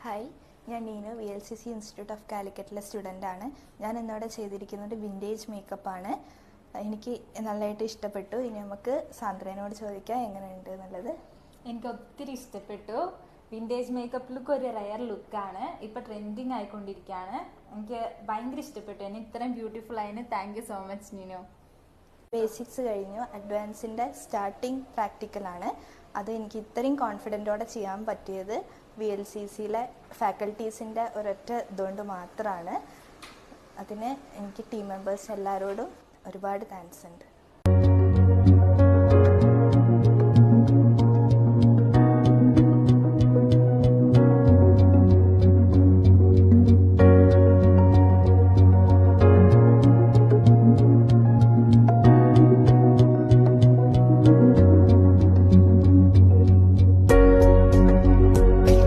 Hi, ഞാൻ Neenu, VLCC institute of കാലിക്കറ്റിലെ സ്റ്റുഡൻ്റാണ്. ഞാൻ ഇന്നിവിടെ ചെയ്തിരിക്കുന്നത് വിൻറ്റേജ് മേക്കപ്പാണ്. എനിക്ക് നല്ലതായിട്ട് ഇഷ്ടപ്പെട്ടു. ഇനി നമുക്ക് സാന്ദ്രേനോട് ചോദിക്കാം എങ്ങനെയുണ്ട് എന്നുള്ളത്. എനിക്ക് ഒത്തിരി ഇഷ്ടപ്പെട്ടു. വിൻറ്റേജ് മേക്കപ്പ് ലുക്ക് ഒരു റയർ ലുക്കാണ്, ഇപ്പം ട്രെൻഡിങ് ആയിക്കൊണ്ടിരിക്കുകയാണ്. എനിക്ക് ഭയങ്കര ഇഷ്ടപ്പെട്ടു. എന്നെ ഇത്രയും ബ്യൂട്ടിഫുൾ ആയതിന് thank you so much Neenu. Basics കഴിഞ്ഞു, അഡ്വാൻസിൻ്റെ സ്റ്റാർട്ടിങ് പ്രാക്ടിക്കലാണ്. അത് എനിക്ക് ഇത്രയും കോൺഫിഡൻറ്റോടെ ചെയ്യാൻ പറ്റിയത് VLCCയിലെ ഫാക്കൽറ്റീസിൻ്റെ ഒരൊറ്റ ഇതുകൊണ്ട് മാത്രമാണ്. അതിന് എനിക്ക് ടീം മെമ്പേഴ്സ് എല്ലാവരോടും ഒരുപാട് താങ്ക്സ് ഉണ്ട്.